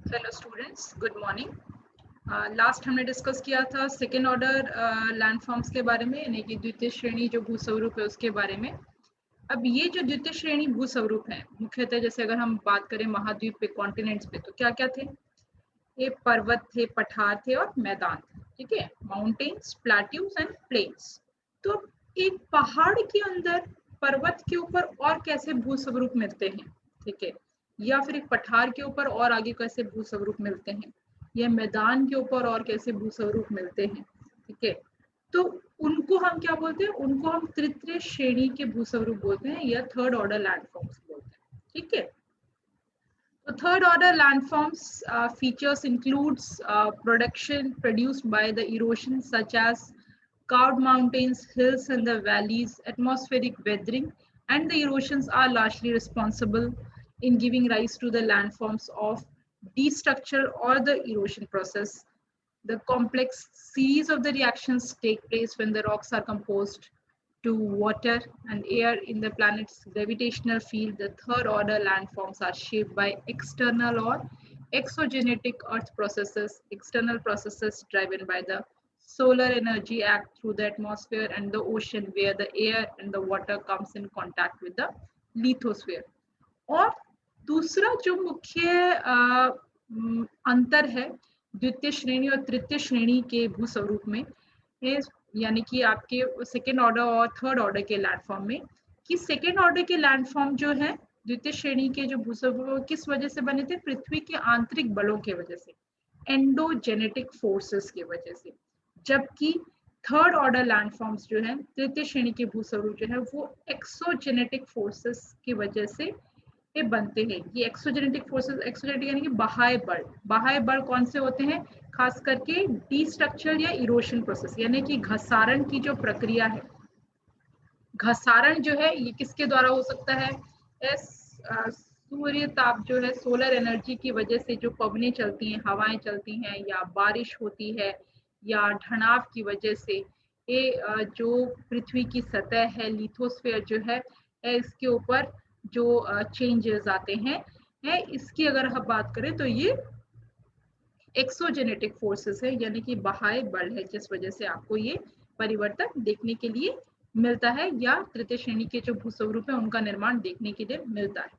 Hello students, good morning. Last हमने discuss किया था सेकेंड ऑर्डर लैंडफॉर्म्स के बारे में, यानी कि द्वितीय श्रेणी जो भूस्वरूप है उसके बारे में। अब ये जो द्वितीय श्रेणी भूस्वरूप है, मुख्यतः जैसे अगर हम बात करें महाद्वीप पे, कॉन्टिनेंट्स पे, तो क्या क्या थे? ये पर्वत थे, पठार थे और मैदान थे। ठीक है, माउंटेन्स, प्लेट्यूज एंड प्लेन्स। तो एक पहाड़ के अंदर पर्वत के ऊपर और कैसे भूस्वरूप मिलते हैं? ठीक है, या फिर एक पठार के ऊपर और आगे कैसे भूस्वरूप मिलते हैं, या मैदान के ऊपर और कैसे भूस्वरूप मिलते हैं? ठीक है, तो उनको हम क्या बोलते हैं? उनको हम तृतीय श्रेणी के भूस्वरूप बोलते हैं या थर्ड ऑर्डर लैंडफॉर्म्स बोलते हैं। ठीक है, the third order landforms features includes production produced by the erosion such as carved mountains, hills and the valleys, atmospheric weathering, and the erosions are largely responsible in giving rise to the landforms of destructure or the erosion process. The complex series of the reactions take place when the rocks are composed to water and air in the planet's gravitational field. The third order landforms are shaped by external or exogenetic earth processes, external processes driven by the solar energy act through the atmosphere and the ocean, where the air and the water comes in contact with the lithosphere. और दूसरा जो मुख्य अंतर है द्वितीय श्रेणी और तृतीय श्रेणी के भूस्वरूप में, है यानी कि आपके सेकेंड ऑर्डर और थर्ड ऑर्डर के लैंडफॉर्म में, कि सेकेंड ऑर्डर के लैंडफॉर्म जो है द्वितीय श्रेणी के जो भूस्वरूप किस वजह से बने थे? पृथ्वी के आंतरिक बलों की वजह से, एंडोजेनेटिक फोर्सेस की वजह से। जबकि थर्ड ऑर्डर लैंडफॉर्म्स जो है, तृतीय श्रेणी के भूस्वरूप जो है, वो एक्सोजेनेटिक फोर्सेस की वजह से ये बनते हैं। ये एक्सोजेनेटिक फोर्सेस, एक्सोजेनेटिक यानी कि बाह्य बल। बाह्य बल कौन से होते हैं? खास करके डिस्ट्रक्चर या इरोशन प्रोसेस, यानी कि घसारण की जो प्रक्रिया है। घसारण जो है ये किसके द्वारा हो सकता है? सूर्य ताप जो है, सोलर एनर्जी की वजह से जो पवनें चलती हैं, हवाएं चलती हैं, या बारिश होती है, या ढनाव की वजह से ये जो पृथ्वी की सतह है, लिथोस्फीयर जो है, इसके ऊपर जो चेंजेस आते हैं, इसकी अगर हम बात करें तो ये एक्सोजेनेटिक फोर्सेस है, यानी कि बाह्य बल है, जिस वजह से आपको ये परिवर्तन देखने के लिए मिलता है, या तृतीय श्रेणी के जो भूस्वरूप है उनका निर्माण देखने के लिए मिलता है।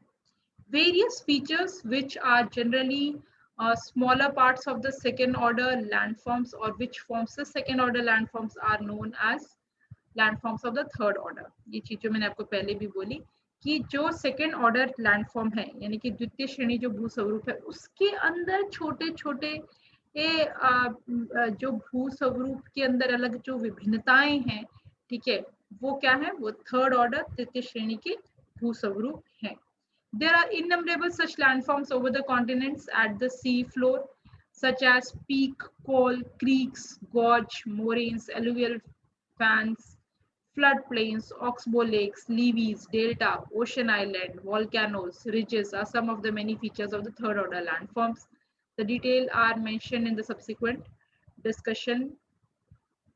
Various features which are generally smaller parts of the second order landforms, or which forms the second order landforms, are known as landforms of the third order. ये चीज जो मैंने आपको पहले भी बोली कि जो सेकेंड ऑर्डर लैंडफॉर्म है, यानी कि द्वितीय श्रेणी जो भूस्वरूप है, उसके अंदर छोटे छोटे जो भूस्वरूप के अंदर अलग जो विभिन्नताएं हैं, ठीक है, वो क्या है? वो थर्ड ऑर्डर तृतीय श्रेणी के भूस्वरूप हैं। There are innumerable such landforms over the continents at the sea floor, such as peak, col, creeks, gorge, moraines, alluvial fans, floodplains, oxbow lakes, levees, delta, ocean island, volcanoes, ridges are some of the many features of the third order landforms. The details are mentioned in the subsequent discussion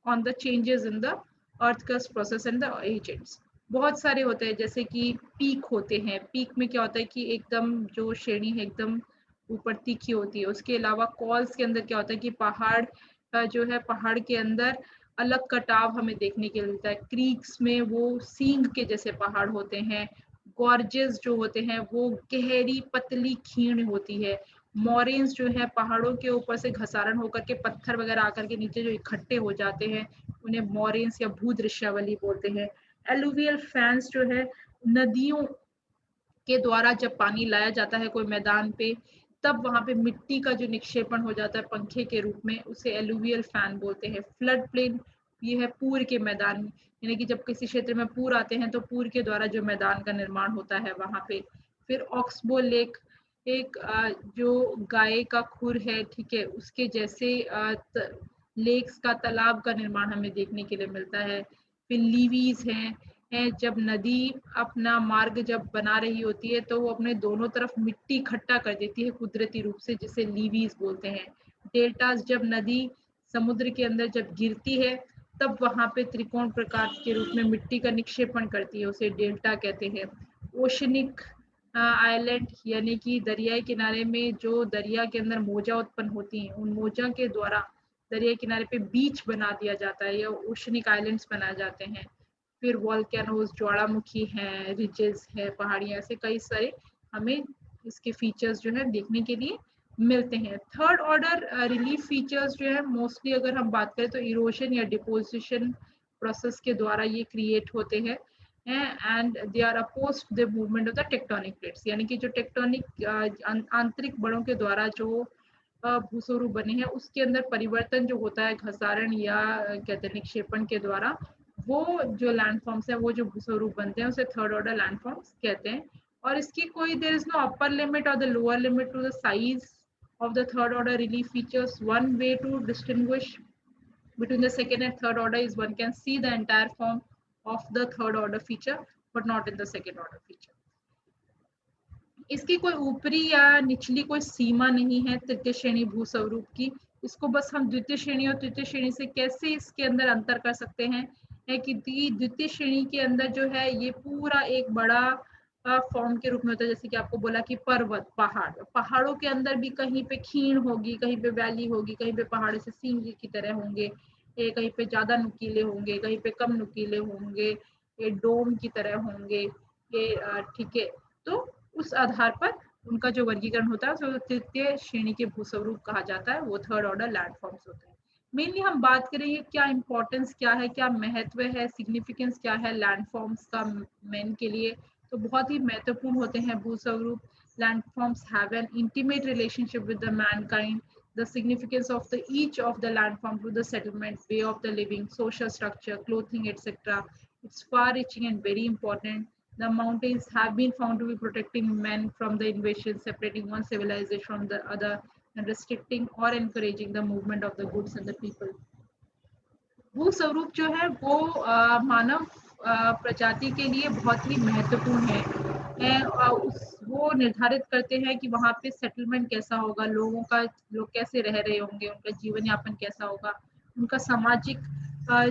on the changes in the earth crust process and the agents. बहुत सारे होते हैं, जैसे कि peak होते हैं। Peak में क्या होता है कि एकदम जो श्रेणी है एकदम ऊपर तीखी होती है। उसके अलावा कॉल्स के अंदर क्या होता है कि पहाड़ जो है, पहाड़ के अंदर अलग कटाव हमें देखने के लिए मिलता है। क्रीक्स में वो सींग के जैसे पहाड़ होते हैं। गॉर्जेस जो होते हैं वो गहरी पतली खीण होती है। मॉरेन्स जो है, पहाड़ों के ऊपर से घसारण होकर के पत्थर वगैरह आकर के नीचे जो इकट्ठे हो जाते हैं, उन्हें मॉरेन्स या भूदृश्यावली बोलते हैं। एलुवियल फैंस जो है, नदियों के द्वारा जब पानी लाया जाता है कोई मैदान पे, तब वहां पे मिट्टी का जो निक्षेपण हो जाता है पंखे के रूप में, उसे एलुवियल फैन बोलते हैं। फ्लड प्लेन, ये है पूर के मैदान, यानी कि जब किसी क्षेत्र में पूर आते हैं तो पूर के द्वारा जो मैदान का निर्माण होता है वहां पे। फिर ऑक्सबो लेक, एक जो गाय का खुर है, ठीक है, उसके जैसे लेक्स का, तालाब का निर्माण हमें देखने के लिए मिलता है। फिर लीवीज हैं, जब नदी अपना मार्ग जब बना रही होती है तो वो अपने दोनों तरफ मिट्टी इकट्ठा कर देती है कुदरती रूप से, जिसे लीवीज बोलते हैं। डेल्टास, जब नदी समुद्र के अंदर जब गिरती है तब वहां पे त्रिकोण प्रकार के रूप में मिट्टी का निक्षेपण करती है, उसे डेल्टा कहते हैं। ओशनिक आइलैंड यानी कि दरियाई किनारे में जो दरिया के अंदर मोजा उत्पन्न होती हैं, उन मोजा के द्वारा दरियाई किनारे पे बीच बना दिया जाता है या ओशनिक आइलैंड्स बनाए जाते हैं। फिर वॉल्केनोज, ज्वालामुखी हैं, रिजेस है, पहाड़ियाँ, ऐसे कई सारे हमें इसके फीचर्स जो है देखने के लिए मिलते हैं। थर्ड ऑर्डर रिलीफ फीचर्स जो है मोस्टली अगर हम बात करें तो इरोशन या डिपोजिशन प्रोसेस के द्वारा ये क्रिएट होते हैं and they are oppose the movement of the tectonic plates, यानी कि जो टेक्टोनिक आंतरिक बलों के द्वारा जो भूस्वरूप बने हैं उसके अंदर परिवर्तन जो होता है घसारण या कहते हैं निक्षेपण के द्वारा, वो जो लैंडफॉर्म्स है वो जो भूस्वरूप बनते हैं उसे थर्ड ऑर्डर लैंडफॉर्म्स कहते हैं। और इसकी कोई there is no upper limit और the lower limit to the size of the third order relief features. One way to distinguish between the second and third order is one can see the entire form of the third order feature but not in the second order feature. इसकी कोई ऊपरी या निचली कोई सीमा नहीं है तृतीय श्रेणी भूस्वरूप की। इसको बस हम द्वितीय श्रेणी और तृतीय श्रेणी से कैसे इसके अंदर अंतर कर सकते हैं है कि द्वितीय श्रेणी के अंदर जो है ये पूरा एक बड़ा फॉर्म के रूप में होता है, जैसे कि आपको बोला कि पर्वत, पहाड़, पहाड़ों के अंदर भी कहीं पे खीण होगी, कहीं पे वैली होगी, कहीं पे पहाड़ से सींग की तरह होंगे, कहीं पे ज्यादा नुकीले होंगे, कहीं पे कम नुकीले होंगे, ये डोम की तरह होंगे, ये ठीक है। तो उस आधार पर उनका जो वर्गीकरण होता है उसे तृतीय श्रेणी के भूस्वरूप कहा जाता है, वो थर्ड ऑर्डर लैंडफॉर्म्स होते हैं। मेनली हम बात करेंगे क्या इंपॉर्टेंस क्या है, क्या महत्व है, सिग्निफिकेंस क्या है लैंडफॉर्म्स का मैन के लिए, तो बहुत ही महत्वपूर्ण होते हैं भूस्वरूप। Landforms have an intimate relationship with the mankind. The significance of the each of the landform to the settlement, way of the living, social structure, clothing, etc. It's far-reaching and very important. The mountains have been found to be protecting men from the invasion, separating one civilization from the other, and restricting or encouraging the movement of the goods and the people. भूस्वरूप जो है वो मानव प्रजाति के लिए बहुत ही महत्वपूर्ण है वो निर्धारित करते हैं कि वहाँ पे सेटलमेंट कैसा होगा, लोग कैसे रह रहे होंगे, उनका जीवन यापन कैसा होगा, उनका सामाजिक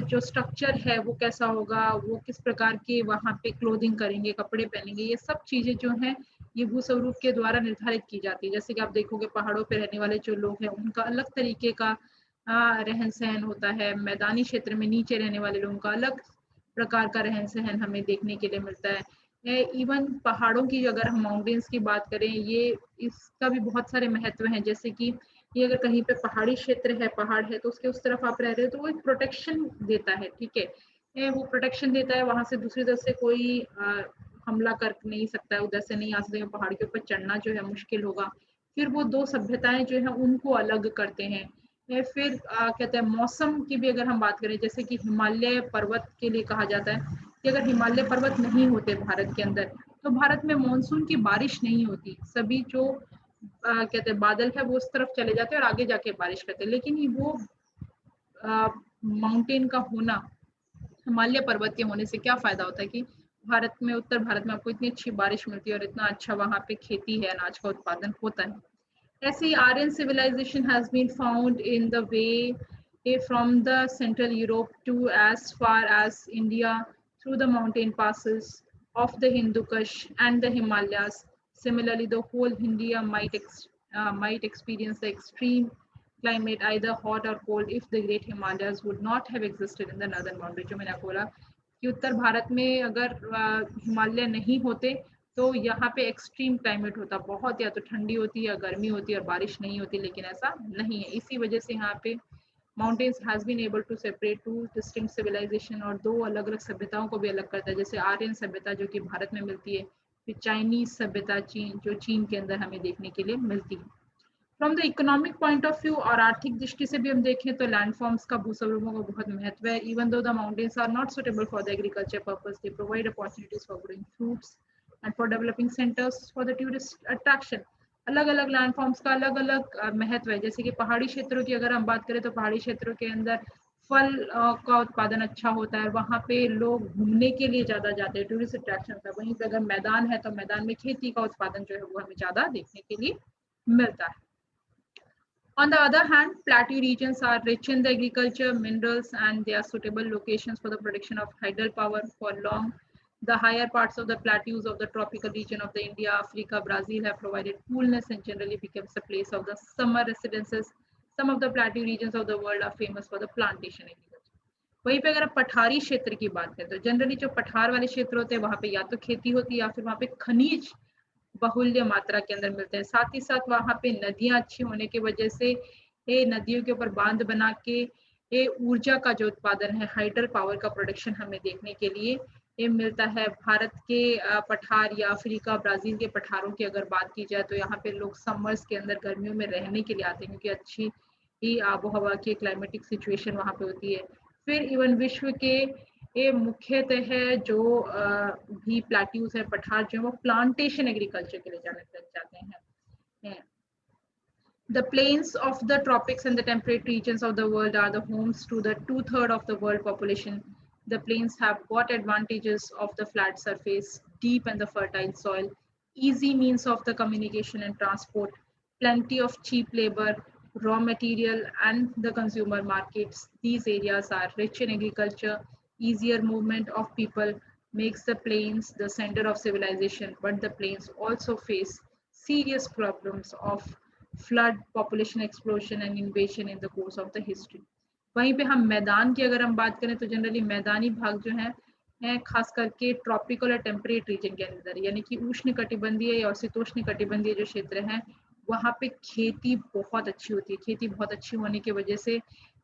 जो स्ट्रक्चर है वो कैसा होगा, वो किस प्रकार के वहाँ पे क्लोथिंग करेंगे, कपड़े पहनेंगे, ये सब चीजें जो हैं ये भूस्वरूप के द्वारा निर्धारित की जाती है। जैसे कि आप देखोगे पहाड़ों पे रहने वाले जो लोग हैं उनका अलग तरीके का रहन सहन होता है, मैदानी क्षेत्र में नीचे रहने वाले लोगों का अलग प्रकार का रहन सहन हमें देखने के लिए मिलता है। इवन पहाड़ों की अगर हम माउंटेन्स की बात करें, ये इसका भी बहुत सारे महत्व हैं, जैसे कि ये अगर कहीं पे पहाड़ी क्षेत्र है, पहाड़ है, तो उसके उस तरफ आप रह रहे हो तो वो एक प्रोटेक्शन देता है, ठीक है, वो प्रोटेक्शन देता है, वहां से दूसरी तरफ से कोई हमला कर नहीं सकता है, उधर से नहीं आ सकते, पहाड़ के ऊपर चढ़ना जो है मुश्किल होगा। फिर वो दो सभ्यताएं जो है उनको अलग करते हैं। फिर कहते हैं मौसम की भी अगर हम बात करें, जैसे कि हिमालय पर्वत के लिए कहा जाता है कि अगर हिमालय पर्वत नहीं होते भारत के अंदर तो भारत में मानसून की बारिश नहीं होती, सभी जो कहते हैं बादल है वो उस तरफ चले जाते हैं और आगे जाके बारिश करते हैं। लेकिन वो माउंटेन का होना, हिमालय पर्वत के होने से क्या फायदा होता है कि भारत में, उत्तर भारत में आपको इतनी अच्छी बारिश मिलती है और इतना अच्छा वहाँ पे खेती है, अनाज का उत्पादन होता है। ऐसे ही Aryan civilization has been found in the way from the Central Europe to as far as India through the mountain passes of the Hindu Kush and the Himalayas. Similarly, the whole India might experience the extreme climate, either hot or cold, if the Great Himalayas would not have existed in the northern boundary. जो मैंने आपको बोला कि उत्तर भारत में अगर हिमालय नहीं होते तो यहाँ पे एक्सट्रीम क्लाइमेट होता, बहुत या तो ठंडी होती है या गर्मी होती है और बारिश नहीं होती, लेकिन ऐसा नहीं है। इसी वजह से यहाँ पे mountains has been able to separate two distinct civilization, और दो अलग अलग सभ्यताओं को भी अलग करता है, जैसे आर्यन सभ्यता जो कि भारत में मिलती है, फिर चाइनीज सभ्यता जो चीन के अंदर हमें देखने के लिए मिलती है। From the economic point of view और आर्थिक दृष्टि से भी हम देखें तो लैंडफॉर्म्स का भूस्वरूपों का बहुत महत्व है। Even though the mountains are not suitable for the agriculture purpose, they provide opportunities for growing fruits and for developing centers for the tourist attraction. अलग अलग लैंडफॉर्म्स का अलग अलग महत्व है। जैसे कि पहाड़ी क्षेत्रों की अगर हम बात करें तो पहाड़ी क्षेत्रों के अंदर फल का उत्पादन अच्छा होता है, वहाँ पे लोग घूमने के लिए ज्यादा जाते हैं, टूरिस्ट अट्रैक्शन होता है। वहीं पे अगर मैदान है तो मैदान में खेती का उत्पादन जो है वो हमें ज्यादा देखने के लिए मिलता है। On the other hand, plateau regions are rich in the agriculture, minerals, and they are suitable locations for the production of hydel power for long The higher parts of the plateaus of the tropical region of the India, Africa, Brazil have provided coolness and generally becomes a place of the summer residences. Some of the plateau regions of the world are famous for the plantation agriculture. वहीं पे अगर आप पठारी क्षेत्र की बात करें तो जनरली जो पठार वाले क्षेत्र होते हैं वहां पे या तो खेती होती है या फिर वहां पे खनिज बहुल्य मात्रा के अंदर मिलते हैं। साथ ही साथ वहां पे नदियां अच्छी होने की वजह से ये नदियों के ऊपर बांध बना के ये ऊर्जा का जो उत्पादन है, हाइडल पावर का प्रोडक्शन हमें देखने के लिए ये मिलता है। भारत के पठार या अफ्रीका, ब्राजील के पठारों की अगर बात की जाए तो यहाँ पे लोग समर्स के अंदर गर्मियों में रहने के लिए आते हैं क्योंकि अच्छी ही आबो हवा की क्लाइमेटिक सिचुएशन वहाँ पे होती है। फिर इवन विश्व के ये मुख्यतः जो भी प्लेट्यूज है, पठार जो है वो प्लांटेशन एग्रीकल्चर के लिए जाने लग जाते हैं। The plains of the tropics and the temperate regions of the world are the homes to the 2/3 of the world population. The plains have got advantages of the flat surface, deep and the fertile soil, easy means of the communication and transport, plenty of cheap labor, raw material and the consumer markets. These areas are rich in agriculture, easier movement of people makes the plains the center of civilization, but the plains also face serious problems of flood, population explosion and इन्वेशन in the course of the history. वहीं पे हम मैदान की अगर हम बात करें तो जनरली मैदानी भाग जो है खास करके ट्रॉपिकल और टेम्परेट रीजन के अंदर यानी कि उष्ण कटिबंधीय और शीतोष्ण कटिबंधीय जो क्षेत्र है वहाँ पे खेती बहुत अच्छी होती है। खेती बहुत अच्छी होने की वजह से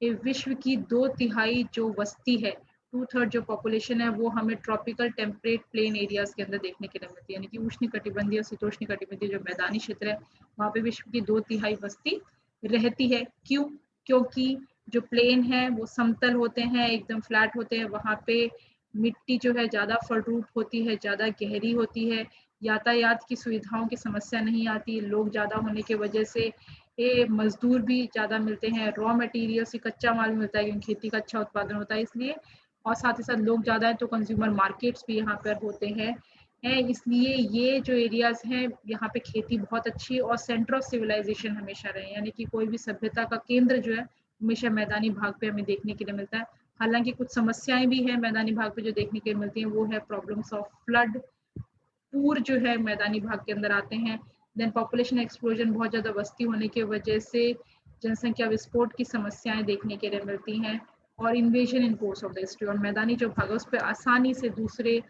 ये विश्व की 2/3 जो वस्ती है, 2/3 जो पॉपुलेशन है वो हमें ट्रॉपिकल टेम्परेट प्लेन एरियाज के अंदर देखने के लिए मिलती है। यानी कि उष्ण कटिबंधीय और शीतोष्ण कटिबंधीय जो मैदानी क्षेत्र है वहाँ पे विश्व की 2/3 वस्ती रहती है। क्यों? क्योंकि जो प्लेन है वो समतल होते हैं, एकदम फ्लैट होते हैं। वहाँ पे मिट्टी जो है ज्यादा फलरूप होती है, ज्यादा गहरी होती है, यातायात की सुविधाओं की समस्या नहीं आती, लोग ज्यादा होने की वजह से ये मजदूर भी ज्यादा मिलते हैं, रॉ मटेरियल से कच्चा माल मिलता है क्योंकि खेती का अच्छा उत्पादन होता है इसलिए, और साथ ही साथ लोग ज्यादा है तो कंज्यूमर मार्केट्स भी यहाँ पर होते हैं। इसलिए ये जो एरियाज हैं यहाँ पे खेती बहुत अच्छी और सेंटर ऑफ सिविलाइजेशन हमेशा रहे, यानी कि कोई भी सभ्यता का केंद्र जो है हमेशा मैदानी भाग पे हमें देखने के लिए मिलता है। हालांकि कुछ समस्याएं भी हैं मैदानी भाग पे जो देखने के लिए मिलती हैं, वो है प्रॉब्लम्स ऑफ फ्लड, पूर जो है मैदानी भाग के अंदर आते हैं। देन पॉपुलेशन एक्सप्लोजन, बहुत ज्यादा बस्ती होने की वजह से जनसंख्या विस्फोट की समस्याएं देखने के लिए मिलती हैं, और invasion in course of the history, और मैदानी जो भाग है उस पर आसानी से दूसरे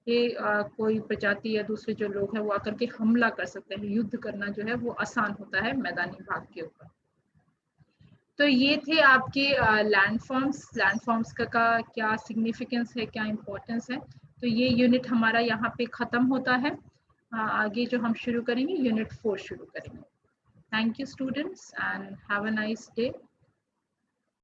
कोई प्रजाति या दूसरे जो लोग हैं वो आकर के हमला कर सकते हैं। युद्ध करना जो है वो आसान होता है मैदानी भाग के ऊपर। तो ये थे आपके लैंडफॉर्म्स का क्या सिग्निफिकेंस है, क्या इम्पोर्टेंस है। तो ये यूनिट हमारा यहाँ पे खत्म होता है। आगे जो हम शुरू करेंगे यूनिट 4 शुरू करेंगे। Thank you students and have a nice day.